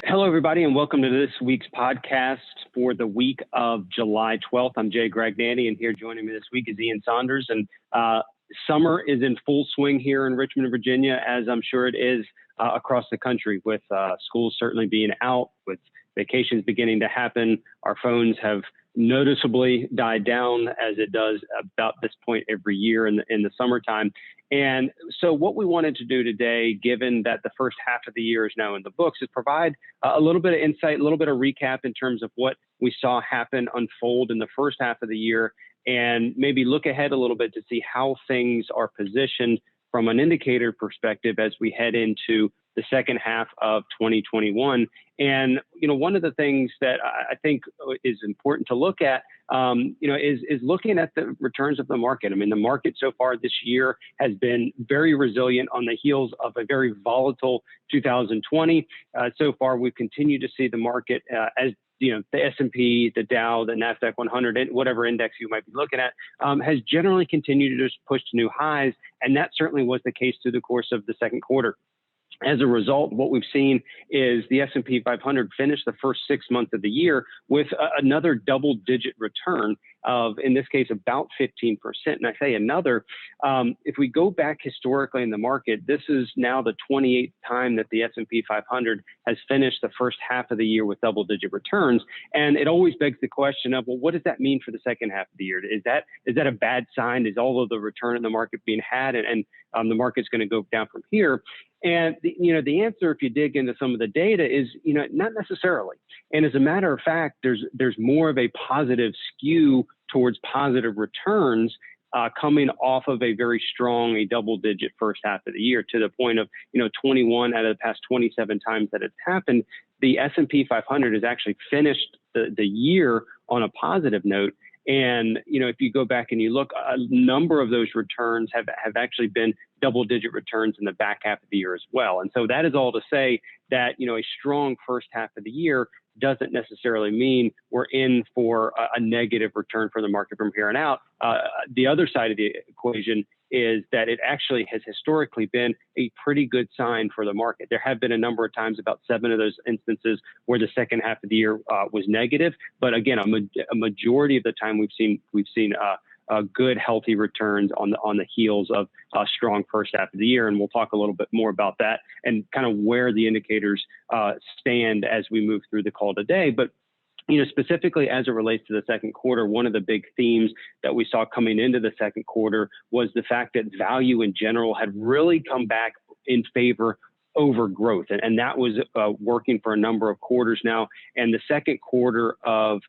Hello, everybody, and welcome to this week's podcast for the week of July 12th. I'm Jay Gragnani, and here joining me this week is Ian Saunders. And summer is in full swing here in Richmond, Virginia, as I'm sure it is across the country, with schools certainly being out, with vacations beginning to happen. Our phones have noticeably died down, as it does about this point every year in the summertime. And so what we wanted to do today, given that the first half of the year is now in the books, is provide a little bit of insight, a little bit of recap in terms of what we saw happen unfold in the first half of the year, and maybe look ahead a little bit to see how things are positioned from an indicator perspective as we head into the second half of 2021. And, one of the things that I think is important to look at, is looking at the returns of the market. I mean, the market so far this year has been very resilient on the heels of a very volatile 2020. So far, we've continued to see the market as the S&P, the Dow, the Nasdaq 100, whatever index you might be looking at, has generally continued to just push to new highs. And that certainly was the case through the course of the second quarter. As a result, what we've seen is the S&P 500 finish the first 6 months of the year with another double-digit return of, in this case, about 15%. And I say another, if we go back historically in the market, this is now the 28th time that the S&P 500 has finished the first half of the year with double-digit returns. And it always begs the question of, well, what does that mean for the second half of the year? Is that a bad sign? Is all of the return in the market being had, and the market's going to go down from here? And the answer, if you dig into some of the data, is not necessarily. And as a matter of fact, there's more of a positive skew towards positive returns coming off of a very strong, a double-digit first half of the year, to the point of 21 out of the past 27 times that it's happened, the S&P 500 has actually finished the year on a positive note. And, if you go back and you look, a number of those returns have actually been double-digit returns in the back half of the year as well. And so that is all to say that, a strong first half of the year doesn't necessarily mean we're in for a negative return for the market from here on out. The other side of the equation is that it actually has historically been a pretty good sign for the market. There have been a number of times, about 7 of those instances, where the second half of the year was negative. But again, a majority of the time we've seen good, healthy returns on the heels of a strong first half of the year. And we'll talk a little bit more about that and kind of where the indicators stand as we move through the call today. But specifically as it relates to the second quarter, one of the big themes that we saw coming into the second quarter was the fact that value in general had really come back in favor over growth. And that was working for a number of quarters now. And the second quarter of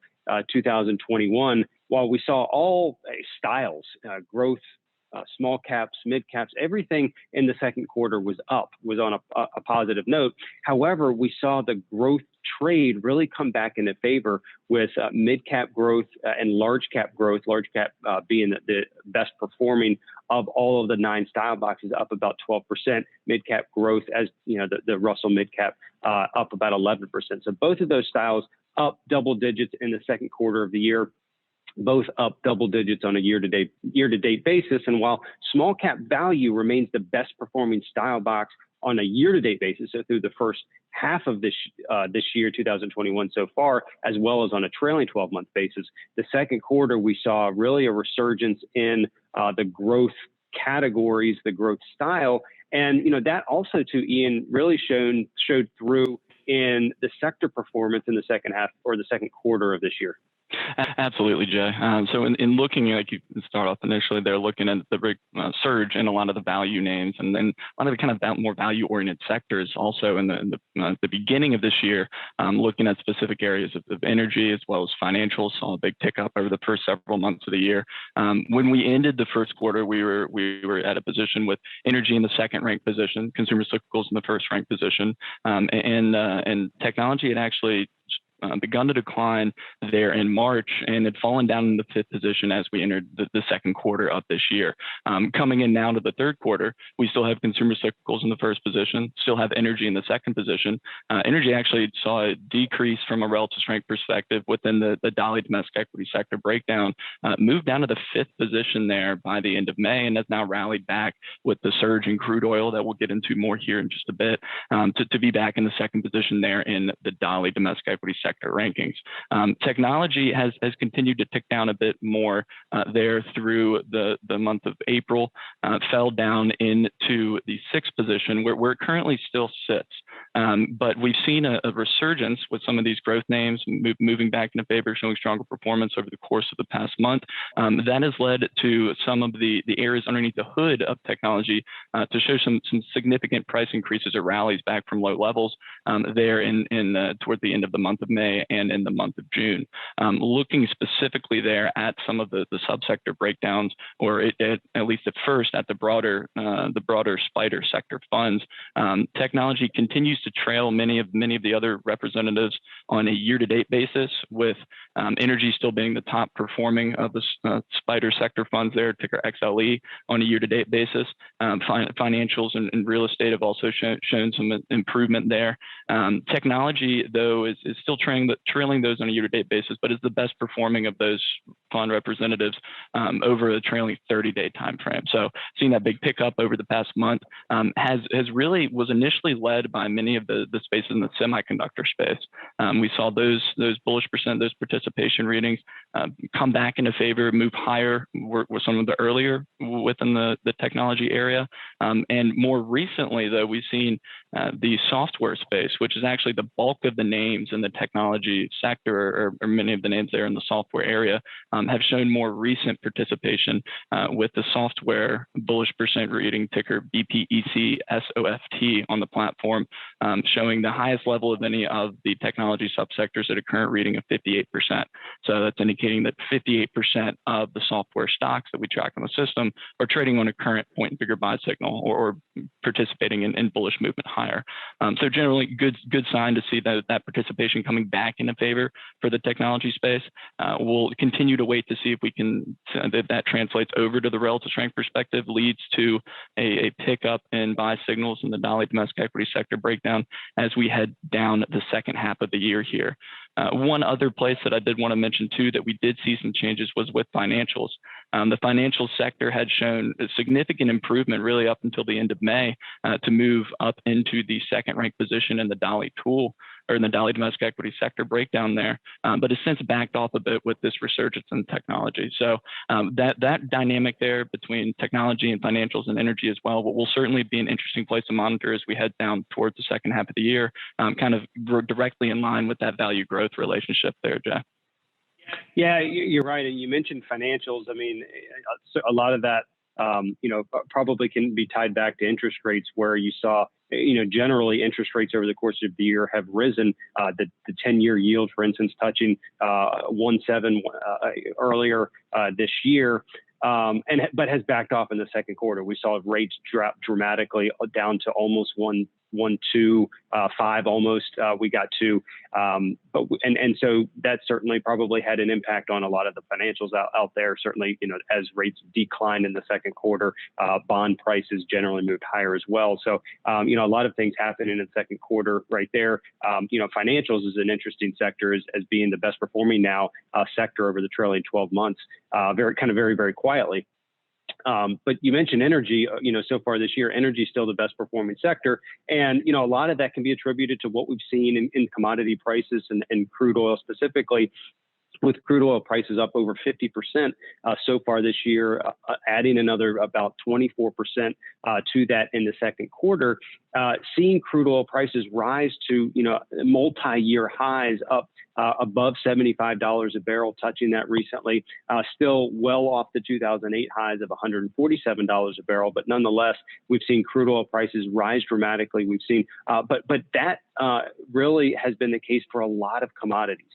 2021, while we saw all styles, growth, small caps, mid caps, everything in the second quarter was on a positive note. However, we saw the growth trade really come back into favor, with mid cap growth and large cap growth, large cap being the best performing of all of the 9 style boxes, up about 12%, mid cap growth, as the Russell mid cap up about 11%. So both of those styles up double digits in the second quarter of the year, both up double digits on a year-to-date basis. And while small cap value remains the best performing style box on a year-to-date basis, so through the first half of this year, 2021 so far, as well as on a trailing 12-month basis, the second quarter we saw really a resurgence in the growth categories, the growth style. And that also, to Ian, really showed through in the sector performance in the second half, or the second quarter of this year. Absolutely, Jay. So in looking, like you start off initially, they're looking at the big surge in a lot of the value names, and then a lot of the kind of more value-oriented sectors also in the beginning of this year, looking at specific areas of energy as well as financials, saw a big tick up over the first several months of the year. When we ended the first quarter, we were at a position with energy in the second-ranked position, consumer cyclicals in the first-ranked position, and technology had actually begun to decline there in March and had fallen down in the 5th position as we entered the second quarter of this year. Coming in now to the third quarter, we still have consumer cyclicals in the 1st position, still have energy in the 2nd position. Energy actually saw a decrease from a relative strength perspective within the Dolly domestic equity sector breakdown, moved down to the 5th position there by the end of May, and has now rallied back with the surge in crude oil that we'll get into more here in just a bit, to be back in the 2nd position there in the Dolly domestic equity sector rankings. Technology has continued to tick down a bit more there through the month of April, fell down into the 6th position where it currently still sits. But we've seen a resurgence with some of these growth names moving back into favor, showing stronger performance over the course of the past month. That has led to some of the areas underneath the hood of technology to show some significant price increases or rallies back from low levels there toward the end of the month of May and in the month of June. Looking specifically there at some of the subsector breakdowns, or at least at first at the broader spider sector funds, technology continues to trail many of the other representatives on a year-to-date basis, with energy still being the top performing of the spider sector funds there, ticker XLE, on a year-to-date basis. Financials and real estate have also shown some improvement there. Technology, though, is still trailing those on a year-to-date basis, but is the best performing of those fund representatives over a trailing 30-day time frame. So seeing that big pickup over the past month was initially led by many of the spaces in the semiconductor space. We saw those bullish those participation readings come back into favor, move higher, were some of the earlier within the technology area. And more recently, though, we've seen the software space, which is actually the bulk of the names in the technology sector, or many of the names there in the software area, have shown more recent participation with the software bullish percent reading, ticker BPECSOFT, on the platform, showing the highest level of any of the technology subsectors at a current reading of 58%. So that's indicating that 58% of the software stocks that we track on the system are trading on a current point and figure buy signal, or participating in bullish movement higher. So generally good sign to see that participation coming back into favor for the technology space. We'll continue to wait to see if we can that translates over to the relative strength perspective, leads to a pickup in buy signals in the Dolly domestic equity sector breakdown as we head down the second half of the year here. One other place that I did want to mention too that we did see some changes was with financials. The financial sector had shown a significant improvement really up until the end of May to move up into the 2nd ranked position in the Dolly tool, or in the Dolly domestic equity sector breakdown there, but has since backed off a bit with this resurgence in technology. So that dynamic there between technology and financials and energy as well will certainly be an interesting place to monitor as we head down towards the second half of the year, kind of directly in line with that value growth relationship there, Jay. Yeah, you're right. And you mentioned financials. I mean, a lot of that, probably can be tied back to interest rates, where you saw, generally interest rates over the course of the year have risen. The 10-year yield, for instance, touching 1.7 earlier this year. But has backed off in the second quarter. We saw rates drop dramatically down to almost 1.25 almost. We got to, and so that certainly probably had an impact on a lot of the financials out there. Certainly, as rates declined in the second quarter, bond prices generally moved higher as well. So, a lot of things happened in the second quarter right there. Financials is an interesting sector as being the best performing now sector over the trailing 12 months, very, very quietly. But you mentioned energy, so far this year, energy is still the best performing sector. And, a lot of that can be attributed to what we've seen in commodity prices and crude oil specifically, with crude oil prices up over 50% so far this year, adding another about 24% to that in the second quarter. Seeing crude oil prices rise to, multi-year highs, up above $75 a barrel, touching that recently, still well off the 2008 highs of $147 a barrel. But nonetheless, we've seen crude oil prices rise dramatically. We've seen, but that really has been the case for a lot of commodities.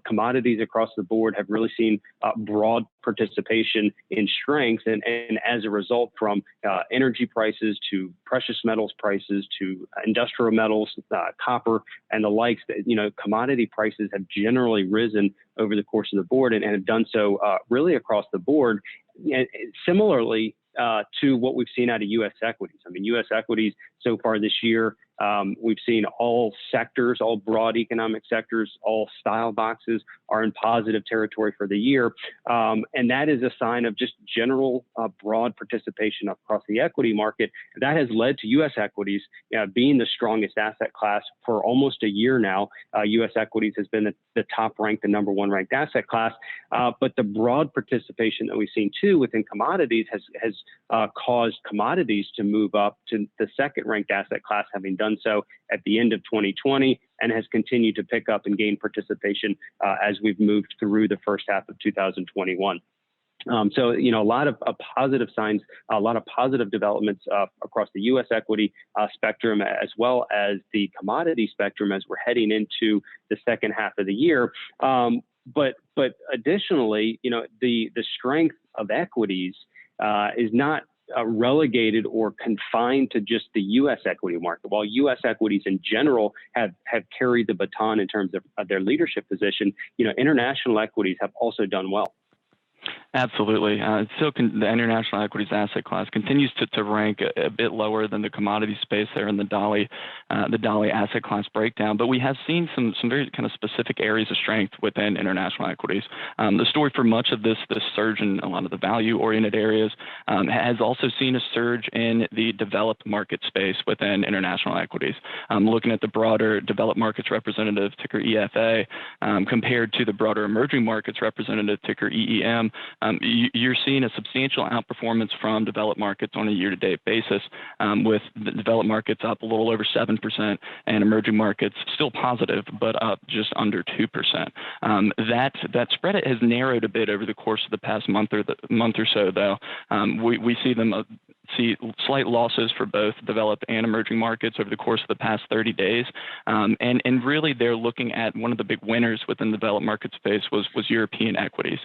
Commodities across the board have really seen broad participation in strength, and as a result, from energy prices to precious metals prices to industrial metals, copper, and the likes. Commodity prices have generally risen over the course of the board and have done so really across the board. And similarly to what we've seen out of U.S. equities. I mean, U.S. equities so far this year, we've seen all sectors, all broad economic sectors, all style boxes are in positive territory for the year. And that is a sign of just general broad participation across the equity market. That has led to U.S. equities being the strongest asset class for almost a year now. U.S. equities has been the top ranked, the number one ranked asset class. But the broad participation that we've seen too within commodities has caused commodities to move up to the second ranked asset class, having done so at the end of 2020, and has continued to pick up and gain participation as we've moved through the first half of 2021. So, a lot of positive signs, a lot of positive developments across the U.S. equity spectrum, as well as the commodity spectrum as we're heading into the second half of the year. But additionally, the strength of equities is not relegated or confined to just the U.S. equity market. While U.S. equities in general have carried the baton in terms of their leadership position, international equities have also done well. Absolutely. The international equities asset class continues to rank a bit lower than the commodity space there in the Dolly asset class breakdown. But we have seen some very kind of specific areas of strength within international equities. The story for much of this surge in a lot of the value-oriented areas has also seen a surge in the developed market space within international equities. Looking at the broader developed markets representative, ticker EFA, compared to the broader emerging markets representative, ticker EEM, you're seeing a substantial outperformance from developed markets on a year-to-date basis, with the developed markets up a little over 7% and emerging markets still positive, but up just under 2%. That spread has narrowed a bit over the course of the past month or so, though. We see slight losses for both developed and emerging markets over the course of the past 30 days. And really, they're looking at one of the big winners within the developed market space was European equities.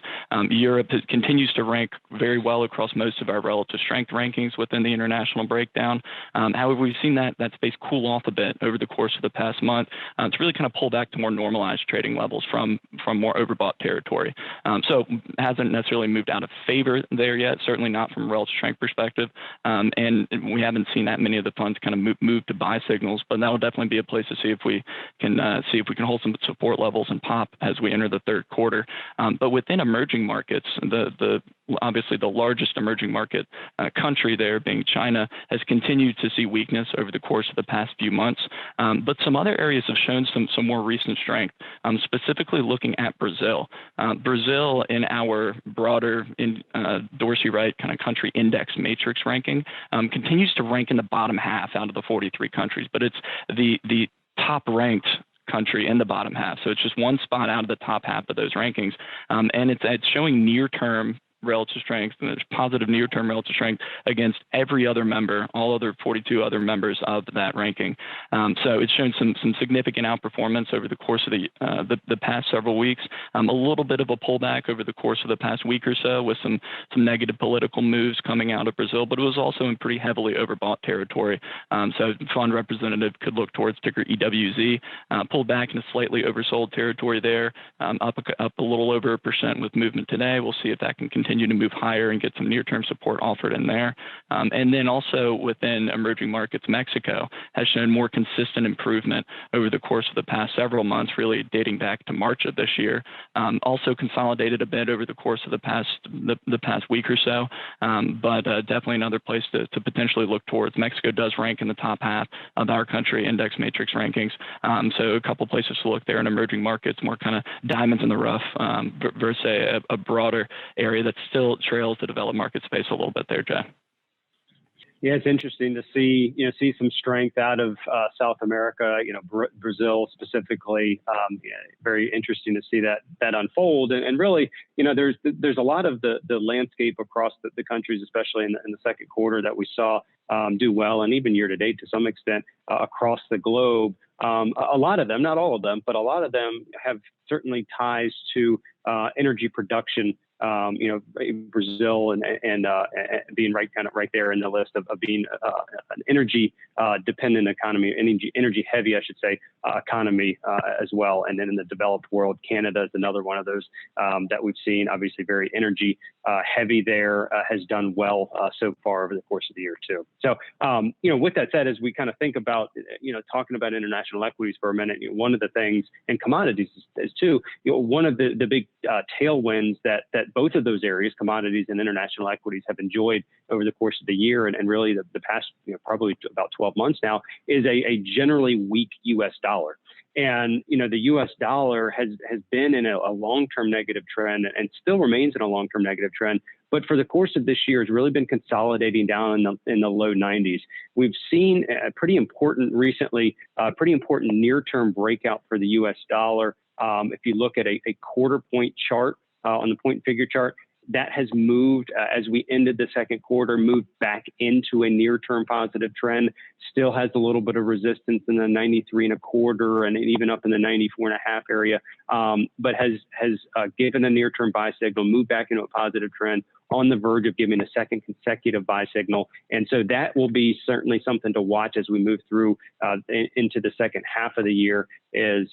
Europe continues to rank very well across most of our relative strength rankings within the international breakdown. However, we've seen that space cool off a bit over the course of the past month. It's really kind of pulled back to more normalized trading levels from more overbought territory. So hasn't necessarily moved out of favor there yet, certainly not from a relative strength perspective. And we haven't seen that many of the funds kind of move to buy signals, but that will definitely be a place to see if we can hold some support levels and pop as we enter the third quarter. But within emerging markets, obviously the largest emerging market country there being China has continued to see weakness over the course of the past few months. But some other areas have shown some more recent strength, specifically looking at Brazil. Brazil in our broader Dorsey Wright kind of country index matrix ranking continues to rank in the bottom half out of the 43 countries, but it's the top ranked country in the bottom half. So it's just one spot out of the top half of those rankings. And it's showing near-term relative strength, and there's positive near-term relative strength against every other member, all other 42 other members of that ranking. So it's shown some significant outperformance over the course of the past several weeks. A little bit of a pullback over the course of the past week or so with some negative political moves coming out of Brazil, but it was also in pretty heavily overbought territory. So fund representative could look towards ticker EWZ, pulled back in a slightly oversold territory there, up a little over 1% with movement today. We'll see if that can continue to move higher and get some near-term support offered in there. And then also within emerging markets, Mexico has shown more consistent improvement over the course of the past several months, really dating back to March of this year. Also consolidated a bit over the course of the past week or so, but definitely another place to potentially look towards. Mexico does rank in the top half of our country index matrix rankings. So a couple places to look there in emerging markets, more kind of diamonds in the rough versus a broader area that still trails the developed market space a little bit there, Jay. Yeah, it's interesting to see some strength out of South America. Brazil specifically. Very interesting to see that unfold. And really, there's a lot of the landscape across the countries, especially in the second quarter, that we saw do well, and even year to date to some extent across the globe, A lot of them, not all of them, but a lot of them have certainly ties to energy production. Brazil and being right there in the list of being an energy dependent economy, energy heavy, I should say, economy as well. And then in the developed world, Canada is another one of those that we've seen, obviously very energy heavy there, has done well so far over the course of the year too. So, with that said, as we kind of think about, talking about international equities for a minute, one of the things, and commodities is too, one of the big tailwinds that both of those areas, commodities and international equities, have enjoyed over the course of the year and really the past, probably about 12 months now, is a generally weak U.S. dollar. And, the U.S. dollar has been in a long-term negative trend and still remains in a long-term negative trend. But for the course of this year, it's really been consolidating down in the low 90s. We've seen a pretty important near-term breakout for the U.S. dollar. If you look at a quarter point chart on the point figure chart, that has moved as we ended the second quarter, moved back into a near-term positive trend. Still has a little bit of resistance in the 93.25 and even up in the 94.5 area, but has given a near-term buy signal, moved back into a positive trend, on the verge of giving a second consecutive buy signal. And so that will be certainly something to watch as we move through into the second half of the year. Is,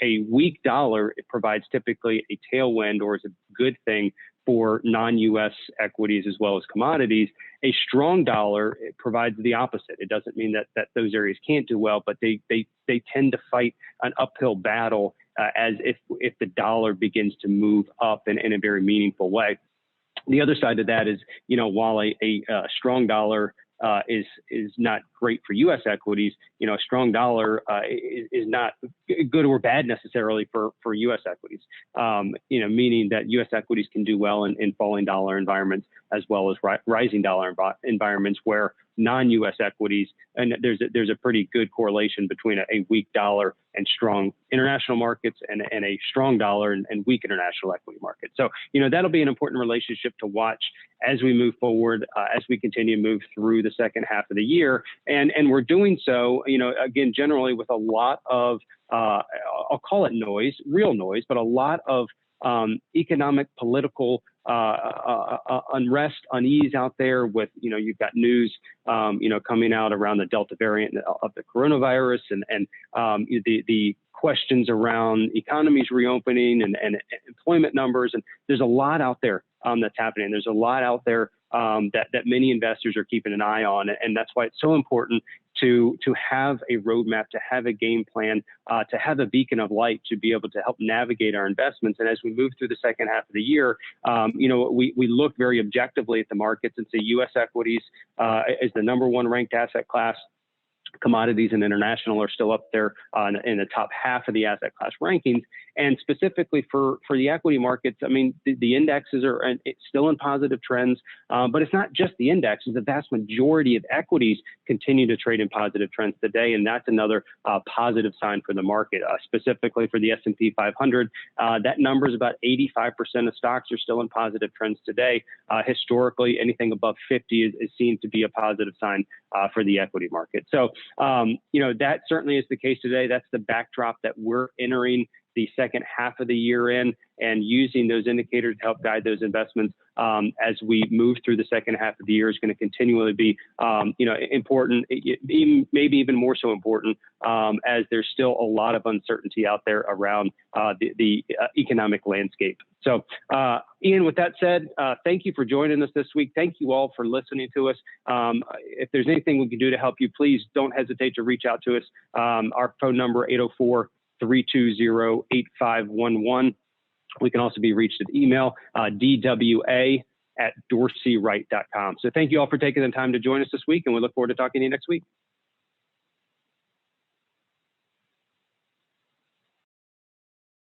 a weak dollar, it provides typically a tailwind, or is a good thing for non-U.S. equities as well as commodities. A strong dollar, it provides the opposite. It doesn't mean that those areas can't do well, but they tend to fight an uphill battle as if the dollar begins to move up in a very meaningful way. The other side of that is, while a strong dollar is not great for U.S. equities, a strong dollar is not good or bad necessarily for U.S. equities, meaning that U.S. equities can do well in falling dollar environments as well as rising dollar environments where non-U.S. equities, and there's a pretty good correlation between a weak dollar and strong international markets and a strong dollar and weak international equity markets. So, that'll be an important relationship to watch as we move forward, as we continue to move through the second half of the year. And we're doing so, again, generally with a lot of, I'll call it noise, real noise, but a lot of economic, political unrest, unease out there with, you've got news, coming out around the Delta variant of the coronavirus and the questions around economies reopening and employment numbers. And there's a lot out there that's happening. There's a lot out there that many investors are keeping an eye on. And that's why it's so important to have a roadmap, to have a game plan, to have a beacon of light to be able to help navigate our investments. And as we move through the second half of the year, we look very objectively at the markets and say U.S. equities is the number one ranked asset class. Commodities and international are still up there in the top half of the asset class rankings. And specifically for the equity markets, I mean, the indexes are still in positive trends, but it's not just the indexes. The vast majority of equities continue to trade in positive trends today, and that's another positive sign for the market. Specifically for the S&P 500, that number is about 85% of stocks are still in positive trends today. Historically, anything above 50 is seen to be a positive sign for the equity market. So, that certainly is the case today. That's the backdrop that we're entering the second half of the year in, and using those indicators to help guide those investments as we move through the second half of the year is going to continually be, important, maybe even more so important as there's still a lot of uncertainty out there around the economic landscape. So, Ian, with that said, thank you for joining us this week. Thank you all for listening to us. If there's anything we can do to help you, please don't hesitate to reach out to us. Our phone number, 804-320-8511. We can also be reached at email, dwa@DorseyWright.com. So thank you all for taking the time to join us this week, and we look forward to talking to you next week.